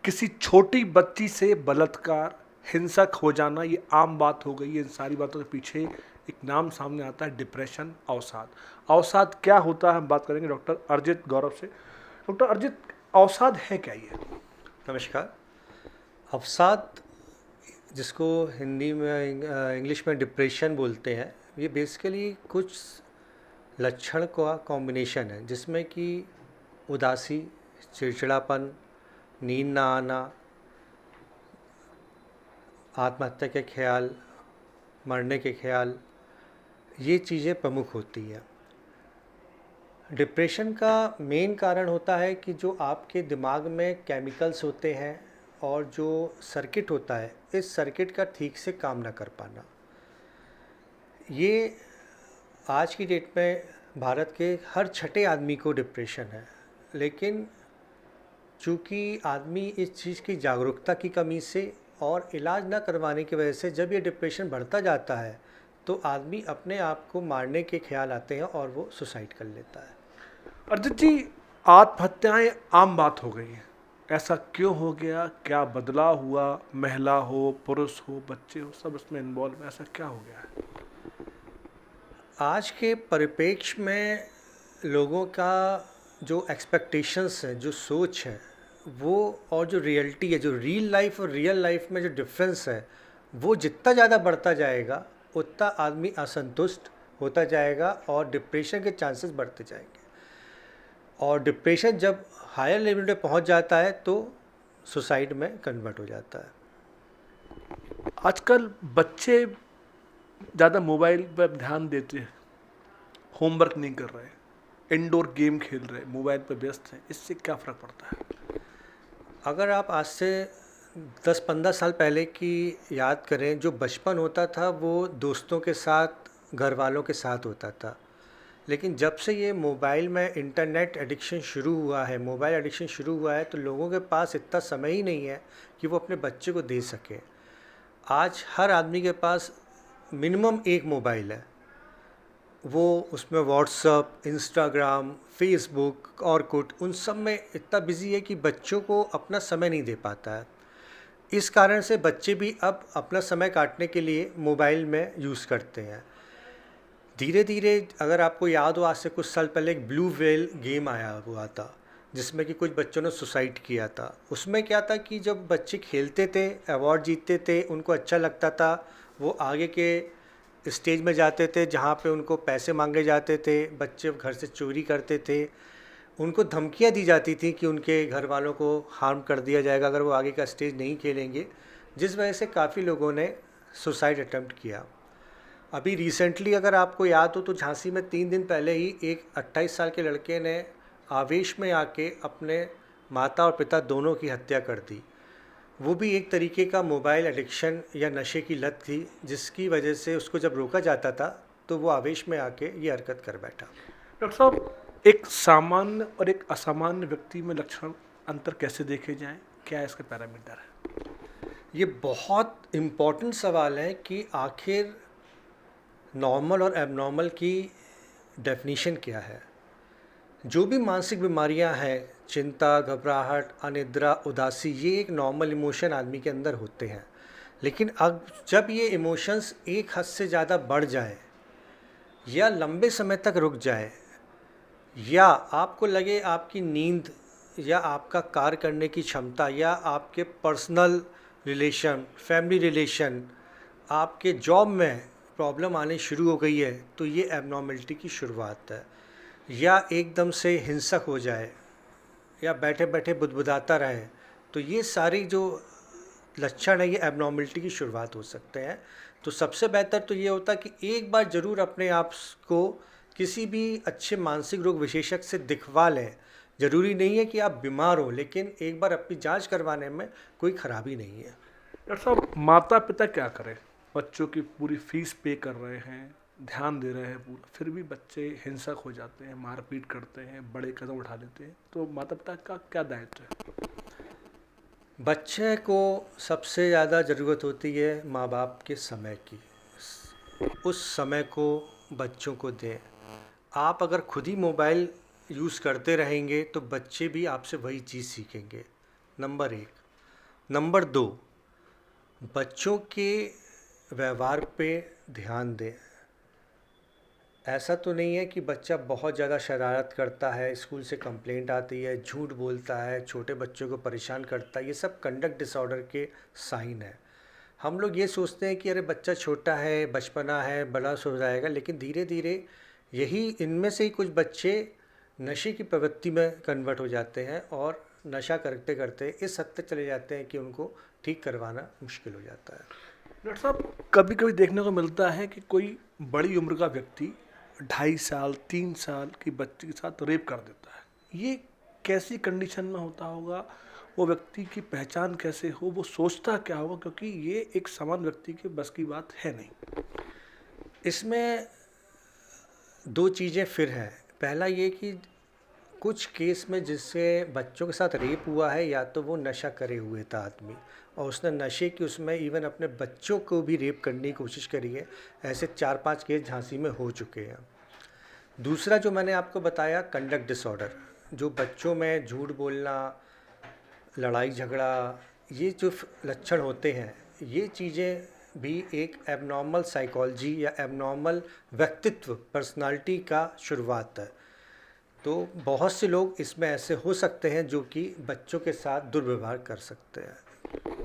किसी छोटी बच्ची से बलात्कार, हिंसक हो जाना ये आम बात हो गई है। इन सारी बातों के पीछे एक नाम सामने आता है, डिप्रेशन, अवसाद। अवसाद क्या होता है हम बात करेंगे डॉक्टर अरिजित गौरव से। डॉक्टर अरिजित, अवसाद है क्या ये? नमस्कार। अवसाद, जिसको हिंदी में इंग्लिश में डिप्रेशन बोलते हैं, ये बेसिकली कुछ लक्षण का कॉम्बिनेशन है जिसमें कि उदासी, चिड़चिड़ापन, नींद ना आना, आत्महत्या के ख्याल, मरने के ख्याल, ये चीज़ें प्रमुख होती हैं। डिप्रेशन का मेन कारण होता है कि जो आपके दिमाग में केमिकल्स होते हैं और जो सर्किट होता है, इस सर्किट का ठीक से काम ना कर पाना। ये आज की डेट में भारत के हर छठे आदमी को डिप्रेशन है, लेकिन चूँकि आदमी इस चीज़ की जागरूकता की कमी से और इलाज न करवाने की वजह से जब ये डिप्रेशन बढ़ता जाता है तो आदमी अपने आप को मारने के ख्याल आते हैं और वो सुसाइड कर लेता है। अरिजित जी, आत्महत्याएं आम बात हो गई हैं, ऐसा क्यों हो गया? क्या बदलाव हुआ? महिला हो, पुरुष हो, बच्चे हो, सब इसमें इन्वॉल्व है, ऐसा क्या हो गया है? आज के परिप्रेक्ष्य में लोगों का जो एक्सपेक्टेशंस है, जो सोच है, वो और जो रियलिटी है, जो रियल लाइफ और रियल लाइफ में जो डिफरेंस है, वो जितना ज़्यादा बढ़ता जाएगा उतना आदमी असंतुष्ट होता जाएगा और डिप्रेशन के चांसेस बढ़ते जाएंगे। और डिप्रेशन जब हायर लेवल पे पहुंच जाता है तो सुसाइड में कन्वर्ट हो जाता है। आजकल बच्चे ज़्यादा मोबाइल पर ध्यान देते हैं, होमवर्क नहीं कर रहे, इंडोर गेम खेल रहे, मोबाइल पर व्यस्त हैं, इससे क्या फ़र्क पड़ता है? अगर आप आज से 10-15 साल पहले की याद करें, जो बचपन होता था वो दोस्तों के साथ, घर वालों के साथ होता था। लेकिन जब से ये मोबाइल में इंटरनेट एडिक्शन शुरू हुआ है, मोबाइल एडिक्शन शुरू हुआ है, तो लोगों के पास इतना समय ही नहीं है कि वो अपने बच्चे को दे सकें। आज हर आदमी के पास मिनिमम एक मोबाइल है। वो उसमें व्हाट्सअप, इंस्टाग्राम, फेसबुक, ऑरकुट, उन सब में इतना बिज़ी है कि बच्चों को अपना समय नहीं दे पाता है। इस कारण से बच्चे भी अब अपना समय काटने के लिए मोबाइल में यूज़ करते हैं। धीरे धीरे, अगर आपको याद हो, आज से कुछ साल पहले एक ब्लू व्हेल गेम आया हुआ था जिसमें कि कुछ बच्चों ने सुसाइड किया था। उसमें क्या था कि जब बच्चे खेलते थे, अवार्ड जीतते थे, उनको अच्छा लगता था, वो आगे के स्टेज में जाते थे जहाँ पे उनको पैसे मांगे जाते थे, बच्चे घर से चोरी करते थे, उनको धमकियाँ दी जाती थी कि उनके घर वालों को हार्म कर दिया जाएगा अगर वो आगे का स्टेज नहीं खेलेंगे, जिस वजह से काफ़ी लोगों ने सुसाइड अटेम्प्ट किया। अभी रिसेंटली अगर आपको याद हो तो झांसी में 3 दिन पहले ही एक 28 साल के लड़के ने आवेश में आके अपने माता और पिता दोनों की हत्या कर दी। वो भी एक तरीके का मोबाइल एडिक्शन या नशे की लत थी, जिसकी वजह से उसको जब रोका जाता था तो वो आवेश में आके ये हरकत कर बैठा। डॉक्टर साहब, एक सामान्य और एक असामान्य व्यक्ति में लक्षण अंतर कैसे देखे जाएं? क्या इसके पैरामीटर है? ये बहुत इम्पोर्टेंट सवाल है कि आखिर नॉर्मल और एबनॉर्मल की डेफिनीशन क्या है। जो भी मानसिक बीमारियां हैं, चिंता, घबराहट, अनिद्रा, उदासी, ये एक नॉर्मल इमोशन आदमी के अंदर होते हैं। लेकिन अब जब ये इमोशंस एक हद से ज़्यादा बढ़ जाए या लंबे समय तक रुक जाए, या आपको लगे आपकी नींद या आपका कार्य करने की क्षमता या आपके पर्सनल रिलेशन, फैमिली रिलेशन, आपके जॉब में प्रॉब्लम आने शुरू हो गई है, तो ये एबनॉर्मलिटी की शुरुआत है। या एकदम से हिंसक हो जाए या बैठे बैठे बुदबुदाता रहे, तो ये सारी जो लक्षण है ये एबनॉर्मलिटी की शुरुआत हो सकते हैं। तो सबसे बेहतर तो ये होता है कि एक बार ज़रूर अपने आप को किसी भी अच्छे मानसिक रोग विशेषज्ञ से दिखवा लें। ज़रूरी नहीं है कि आप बीमार हो, लेकिन एक बार अपनी जांच करवाने में कोई ख़राबी नहीं है। डॉक्टर साहब, माता पिता क्या करें? बच्चों की पूरी फीस पे कर रहे हैं, ध्यान दे रहे हैं पूरा, फिर भी बच्चे हिंसक हो जाते हैं, मारपीट करते हैं, बड़े कदम उठा लेते हैं, तो माता पिता का क्या दायित्व है? बच्चे को सबसे ज़्यादा ज़रूरत होती है माँ बाप के समय की। उस समय को बच्चों को दें। आप अगर खुद ही मोबाइल यूज़ करते रहेंगे तो बच्चे भी आपसे वही चीज़ सीखेंगे। नंबर 1। नंबर 2, बच्चों के व्यवहार पे ध्यान दें। ऐसा तो नहीं है कि बच्चा बहुत ज़्यादा शरारत करता है, स्कूल से कंप्लेंट आती है, झूठ बोलता है, छोटे बच्चों को परेशान करता है, ये सब कंडक्ट डिसऑर्डर के साइन है। हम लोग ये सोचते हैं कि अरे बच्चा छोटा है, बचपना है, बड़ा हो जाएगा, लेकिन धीरे धीरे यही इनमें से ही कुछ बच्चे नशे की प्रवृत्ति में कन्वर्ट हो जाते हैं और नशा करते करते इस हद तक चले जाते हैं कि उनको ठीक करवाना मुश्किल हो जाता है। डॉक्टर साहब, कभी कभी देखने को मिलता है कि कोई बड़ी उम्र का व्यक्ति 2.5 साल 3 साल की बच्ची के साथ रेप कर देता है। ये कैसी कंडीशन में होता होगा, वो व्यक्ति की पहचान कैसे हो, वो सोचता क्या होगा, क्योंकि ये एक सामान्य व्यक्ति के बस की बात है नहीं। इसमें 2 चीज़ें फिर हैं। पहला ये कि कुछ केस में जिससे बच्चों के साथ रेप हुआ है, या तो वो नशा करे हुए था आदमी और उसने नशे की उसमें इवन अपने बच्चों को भी रेप करने की कोशिश करी है। ऐसे 4-5 केस झांसी में हो चुके हैं। दूसरा जो मैंने आपको बताया, कंडक्ट डिसऑर्डर, जो बच्चों में झूठ बोलना, लड़ाई झगड़ा, ये जो लक्षण होते हैं, ये चीज़ें भी एक एबनॉर्मल साइकोलॉजी या एबनॉर्मल व्यक्तित्व, पर्सनालिटी का शुरुआत है। तो बहुत से लोग इसमें ऐसे हो सकते हैं जो कि बच्चों के साथ दुर्व्यवहार कर सकते हैं।